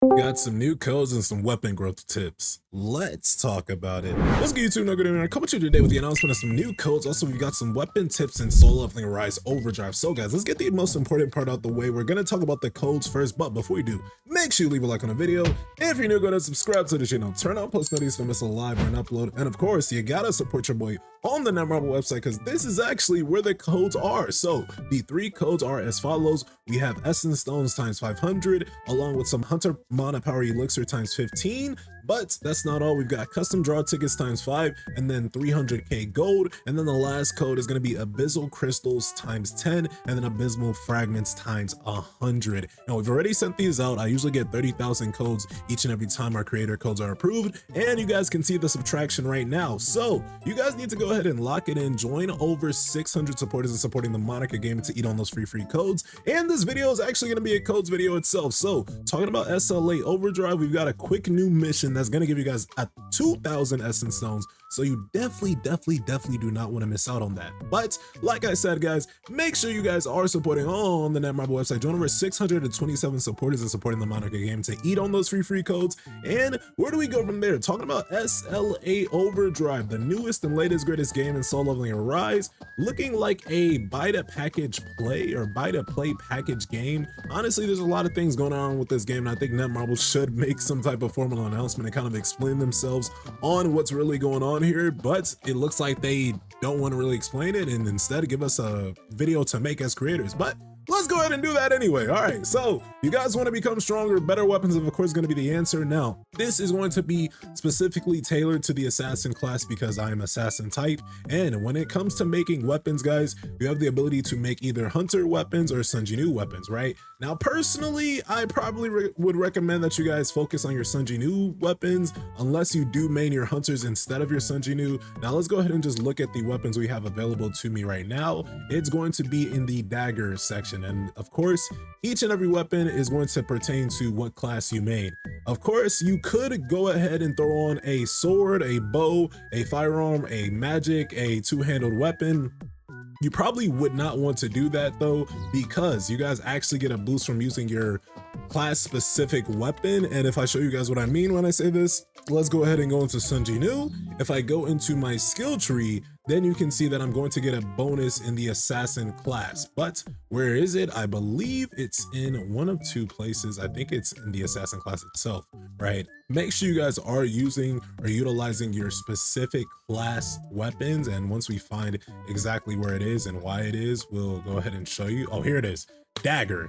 Got some new codes and some weapon growth tips. Let's talk about it. What's good, YouTube? NoGoodEman. I come to you today with the announcement of some new codes. Also, we've got some weapon tips and solo leveling Rise Overdrive. So guys, let's get the most important part out the way. We're gonna talk about the codes first, but before we do, make sure you leave a like on the video. If you're new, go ahead and subscribe to the channel. Turn on post notifications to miss a live or an upload. And of course, you gotta support your boy on the Netmarble website because this is actually where the codes are. So the three codes are as follows. We have Essence Stones times 500, along with some Hunter Mana Power Elixir times 15. But that's not all. We've got custom draw tickets times 5, and then 300k gold. And then the last code is going to be Abyssal Crystals times 10, and then Abysmal Fragments times 100. Now, we've already sent these out. I usually get 30,000 codes each and every time our creator codes are approved. And you guys can see the subtraction right now. So you guys need to go ahead and lock it in. Join over 600 supporters and supporting the Monica Gaming to eat on those free codes. And this video is actually going to be a codes video itself. So talking about SLA Overdrive, we've got a quick new mission that's going to give you guys a 2,000 Essence Stones. So you definitely do not want to miss out on that. But like I said, guys, make sure you guys are supporting on the Netmarble website. Join over 627 supporters and supporting the Monica Game to eat on those free codes. And where do we go from there? Talking about SLA Overdrive, the newest and latest greatest game in solo leveling Rise, looking like a buy to package play or buy to play package game. Honestly, there's a lot of things going on with this game, and I think Netmarble should make some type of formal announcement and kind of explain themselves on what's really going on here, but it looks like they don't want to really explain it and instead give us a video to make as creators. But let's go ahead and do that anyway. All right, so you guys want to become stronger, better weapons of course going to be the answer. Now this is going to be specifically tailored to the assassin class because I am assassin type, and when it comes to making weapons, guys, you have the ability to make either hunter weapons or Sunjinu weapons. Right now, personally, I probably would recommend that you guys focus on your Sunjinu weapons unless you do main your hunters instead of your Sunjinu. Now let's go ahead and just look at the weapons we have available to me right now. It's going to be in the dagger section, and of course each and every weapon is going to pertain to what class you main. Of course, you could go ahead and throw on a sword, a bow, a firearm, a magic, a two-handled weapon. You probably would not want to do that though, because you guys actually get a boost from using your class specific weapon. And if I show you guys what I mean when I say this, let's go ahead and go into Sunjinu. If I go into my skill tree, then you can see that I'm going to get a bonus in the assassin class. But where is it? I believe it's in one of two places. I think it's in the assassin class itself, right? Make sure you guys are using or utilizing your specific class weapons. And once we find exactly where it is and why it is, we'll go ahead and show you. Oh, here it is. Dagger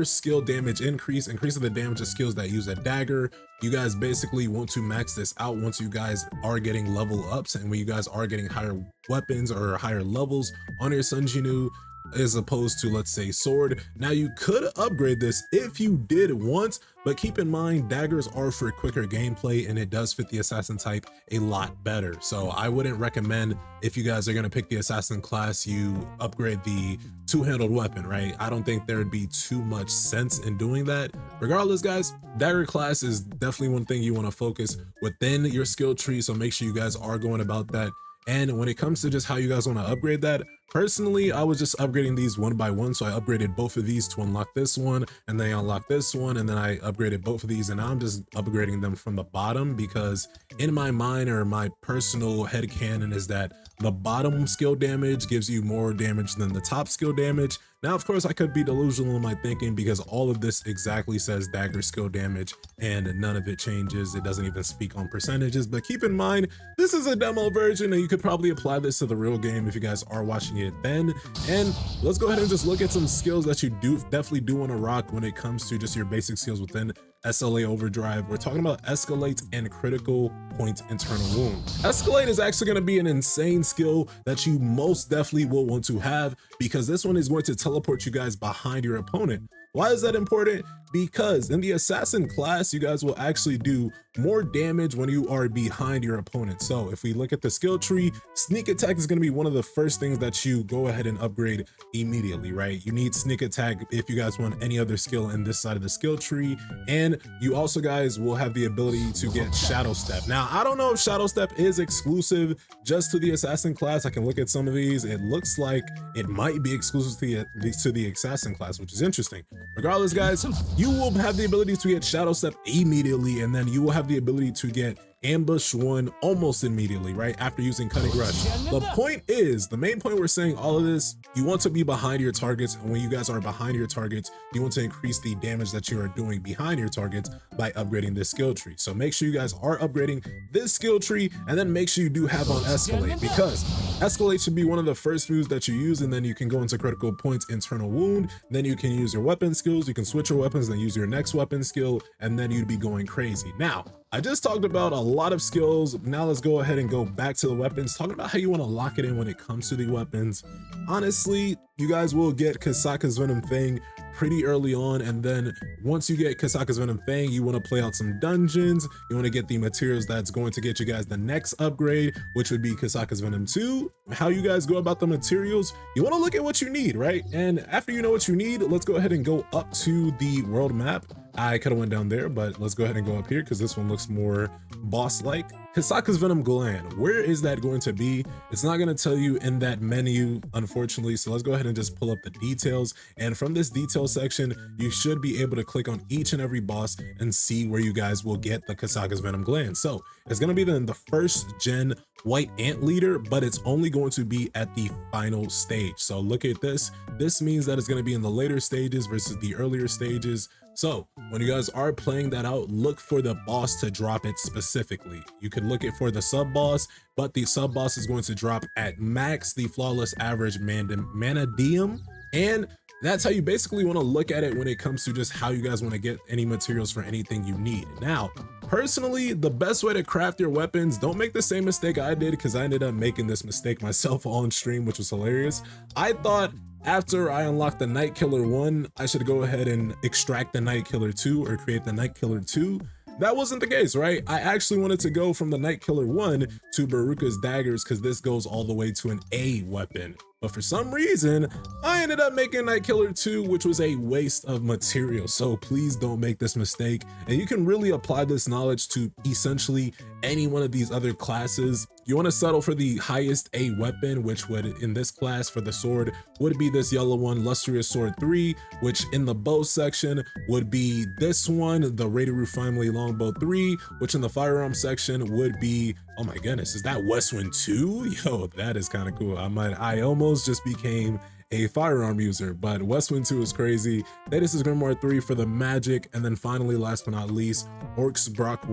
skill damage increase of the damage of skills that use a dagger. You guys basically want to max this out once you guys are getting level ups and when you guys are getting higher weapons or higher levels on your Sunjinu as opposed to, let's say, sword. Now you could upgrade this if you did want, but keep in mind daggers are for quicker gameplay and it does fit the assassin type a lot better. So I wouldn't recommend, if you guys are going to pick the assassin class, you upgrade the two-handled weapon, right? I don't think there would be too much sense in doing that. Regardless, guys, dagger class is definitely one thing you want to focus within your skill tree, so make sure you guys are going about that. And when it comes to just how you guys want to upgrade that, personally, I was just upgrading these one by one. So I upgraded both of these to unlock this one, and then I unlocked this one, and then I upgraded both of these, and now I'm just upgrading them from the bottom because in my mind, or my personal headcanon, is that the bottom skill damage gives you more damage than the top skill damage. Now, of course, I could be delusional in my thinking because all of this exactly says dagger skill damage and none of it changes. It doesn't even speak on percentages, but keep in mind, this is a demo version and you could probably apply this to the real game if you guys are watching it then. And let's go ahead and just look at some skills that you definitely do want to rock when it comes to just your basic skills within SLA Overdrive. We're talking about Escalate and Critical Point Internal Wound. Escalate is actually going to be an insane skill that you most definitely will want to have because this one is going to teleport you guys behind your opponent. Why is that important? Because in the assassin class, you guys will actually do more damage when you are behind your opponent. So if we look at the skill tree, sneak attack is going to be one of the first things that you go ahead and upgrade immediately, right? You need sneak attack if you guys want any other skill in this side of the skill tree. And you also guys will have the ability to get shadow step. Now, I don't know if shadow step is exclusive just to the assassin class. I can look at some of these. It looks like it might be exclusive to the assassin class, which is interesting. regardless, guys, you will have the ability to get Shadow Step immediately, and then you will have the ability to get Ambush 1 almost immediately, right after using Cutting Rush. The point is, the main point we're saying all of this, you want to be behind your targets, and when you guys are behind your targets, you want to increase the damage that you are doing behind your targets by upgrading this skill tree. So make sure you guys are upgrading this skill tree, and then make sure you do have on Escalate, because Escalate should be one of the first moves that you use, and then you can go into Critical Points, Internal Wound, then you can use your weapon skills, you can switch your weapons, then use your next weapon skill, and then you'd be going crazy. Now, I just talked about a lot of skills. Now let's go ahead and go back to the weapons, talking about how you want to lock it in when it comes to the weapons. Honestly, you guys will get Kasaka's Venom Fang pretty early on, and then once you get Kasaka's Venom Fang, you want to play out some dungeons. You want to get the materials that's going to get you guys the next upgrade, which would be Kasaka's Venom 2. How you guys go about the materials, you want to look at what you need, right? And after you know what you need, let's go ahead and go up to the world map. I could have went down there, but let's go ahead and go up here because this one looks more boss-like. Kasaka's Venom Gland, where is that going to be? It's not going to tell you in that menu, unfortunately, so let's go ahead and just pull up the details. And from this detail section, you should be able to click on each and every boss and see where you guys will get the Kasaka's Venom Gland. So it's going to be in the first gen White Ant Leader, but it's only going to be at the final stage. So look at this. This means that it's going to be in the later stages versus the earlier stages. So when you guys are playing that out, look for the boss to drop it specifically. You can look it for the sub boss, but the sub boss is going to drop at max the flawless average Manadium, and that's how you basically want to look at it when it comes to just how you guys want to get any materials for anything you need. Now, personally, the best way to craft your weapons, don't make the same mistake I did, because I ended up making this mistake myself on stream, which was hilarious. I thought after I unlocked the Night Killer 1, I should go ahead and extract the Night Killer 2 or create the Night Killer 2. That wasn't the case, right? I actually wanted to go from the Night Killer 1 to Baruka's Daggers because this goes all the way to an A weapon. But for some reason, I ended up making Night Killer 2, which was a waste of material. So please don't make this mistake. And you can really apply this knowledge to essentially any one of these other classes. You want to settle for the highest A weapon, which would, in this class for the sword, would be this yellow one, Lustrous Sword 3, which in the bow section would be this one, the Raideru Family Longbow 3, which in the firearm section would be, oh my goodness, is that Westwind 2? Yo, that is kind of cool. I almost just became a firearm user, but Westwind 2 is crazy. Thetis Grimoire 3 for the magic, and then finally, last but not least, Orc's Brock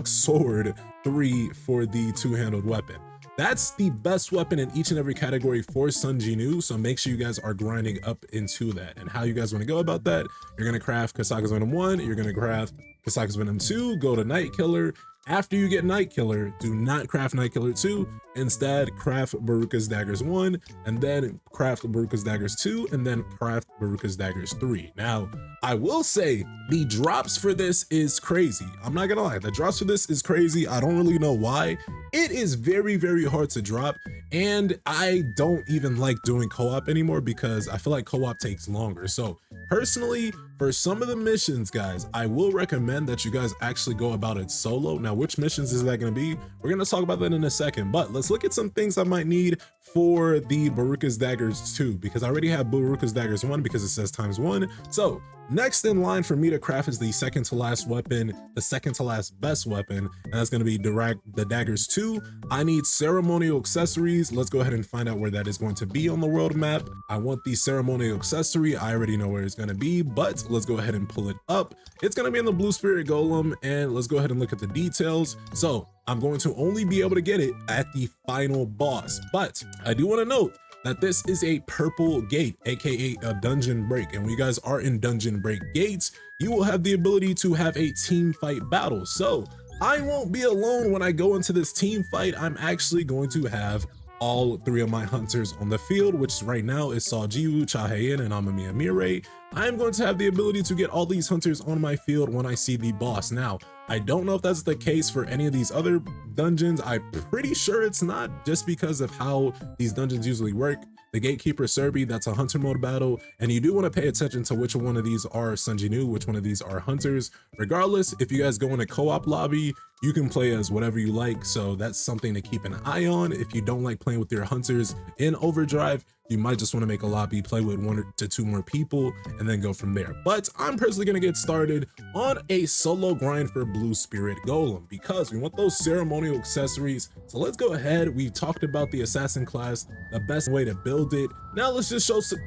Sword 3 for the two-handled weapon. That's the best weapon in each and every category for Sun Jinwoo, so make sure you guys are grinding up into that. And how you guys want to go about that, you're going to craft Kasaka's Venom 1, you're going to craft Kasaka's Venom 2, go to Night Killer. After you get Night Killer, do not craft Night Killer 2. Instead, craft Baruka's Daggers 1, and then craft Baruka's Daggers 2, and then craft Baruka's Daggers 3. Now, I will say the drops for this is crazy. I'm not gonna lie, the drops for this is crazy. I don't really know why. It is very, very hard to drop, and I don't even like doing co-op anymore because I feel like co-op takes longer. So personally, for some of the missions, guys, I will recommend that you guys actually go about it solo. Now, which missions is that going to be? We're going to talk about that in a second, but let's look at some things I might need for the Baruka's Daggers 2, because I already have Baruka's Daggers 1 because it says ×1. So next in line for me to craft is the second to last weapon, the second to last best weapon, and that's going to be the Daggers 2. I need ceremonial accessories. Let's go ahead and find out where that is going to be on the world map. I want the ceremonial accessory. I already know where it's going to be, but let's go ahead and pull it up. It's going to be in the Blue Spirit Golem, and let's go ahead and look at the details. So I'm going to only be able to get it at the final boss, but I do want to note that this is a purple gate, aka a dungeon break, and when you guys are in dungeon break gates, you will have the ability to have a team fight battle. So I won't be alone when I go into this team fight. I'm actually going to have all 3 of my hunters on the field, which right now is Sawjiwoo, Chahayan, and Amamiya Mirai. I'm going to have the ability to get all these hunters on my field when I see the boss. Now, I don't know if that's the case for any of these other dungeons. I'm pretty sure it's not, just because of how these dungeons usually work. The Gatekeeper Serbi, that's a hunter mode battle, and you do want to pay attention to which one of these are Sun Jinwoo, which one of these are hunters. Regardless, if you guys go in a co-op lobby, You can play as whatever you like, so that's something to keep an eye on. If you don't like playing with your hunters in Overdrive, you might just want to make a lobby, play with 1 to 2 more people, and then go from there. But I'm personally going to get started on a solo grind for Blue Spirit Golem because we want those ceremonial accessories. So let's go ahead. We talked about the assassin class, the best way to build it. Now let's just show some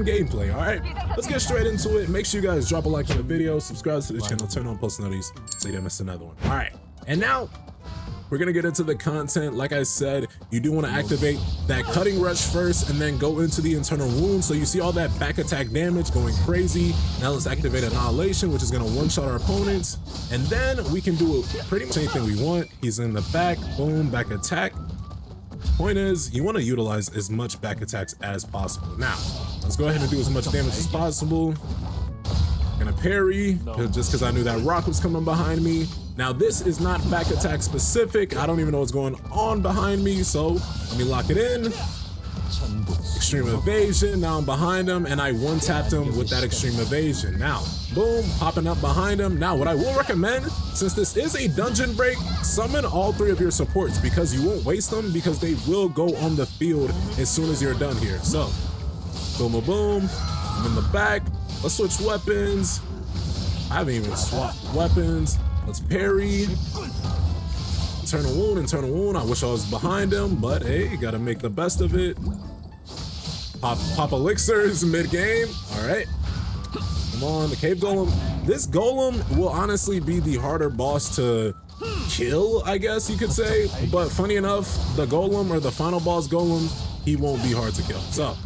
gameplay, all right? Let's get straight into it. Make sure you guys drop a like on the video, subscribe to the channel, turn on post notifications so you don't miss another one. All right, and now we're gonna get into the content. Like I said, you do want to activate that cutting rush first and then go into the internal wound. So you see all that back attack damage going crazy. Now let's activate annihilation, which is gonna one-shot our opponents. And then we can do pretty much anything we want. He's in the back, boom, back attack. Point is, you want to utilize as much back attacks as possible. Now, let's go ahead and do as much damage as possible. Gonna parry, just because I knew that rock was coming behind me. Now this is not back attack specific. I don't even know what's going on behind me, so let me lock it in. Extreme evasion, now I'm behind him, and I one-tapped him with that extreme evasion. Now, boom, popping up behind him. Now, what I will recommend, since this is a dungeon break, summon all 3 of your supports because you won't waste them because they will go on the field as soon as you're done here. So, boom, boom, boom, I'm in the back. Let's switch weapons. I haven't even swapped weapons. Let's parry. Internal wound, internal wound. I wish I was behind him, but hey, gotta make the best of it. Pop elixirs mid-game. All right. Come on, the cave golem. This golem will honestly be the harder boss to kill, I guess you could say. But funny enough, the golem or the final boss golem, he won't be hard to kill. So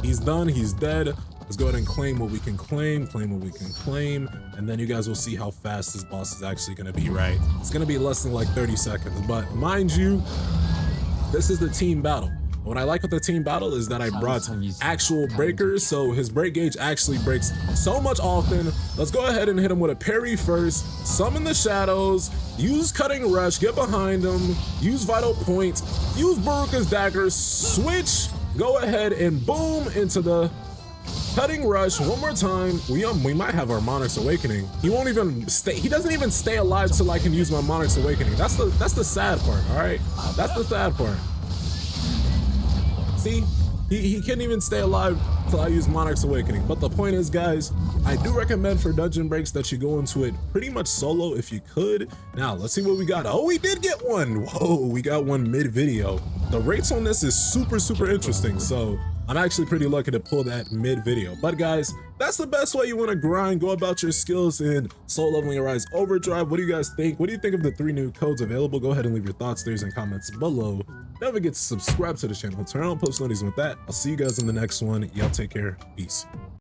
he's done, he's dead. Let's go ahead and claim what we can claim what we can claim, and then you guys will see how fast this boss is actually gonna be, right? It's gonna be less than like 30 seconds, but mind you, this is the team battle. What I like with the team battle is that I brought actual breakers, so his break gauge actually breaks so much often. Let's go ahead and hit him with a parry first, summon the shadows, use cutting rush, get behind him, use vital point, use Baruka's dagger, switch, go ahead and boom into the cutting rush one more time. We might have our Monarch's Awakening. He won't even stay. He doesn't even stay alive till I can use my Monarch's Awakening. That's the sad part. All right, that's the sad part. See, he can't even stay alive till I use Monarch's Awakening. But the point is, guys, I do recommend for dungeon breaks that you go into it pretty much solo if you could. Now let's see what we got. Oh, we did get one. Whoa, we got one mid video. The rates on this is super interesting. So I'm actually pretty lucky to pull that mid video. But guys, that's the best way you want to grind, go about your skills in Soul Leveling Arise Overdrive. What do you guys think? What do you think of the 3 new codes available? Go ahead and leave your thoughts, theories, and comments below. Don't forget to subscribe to the channel, turn on post notifications. With that, I'll see you guys in the next one. Y'all take care. Peace.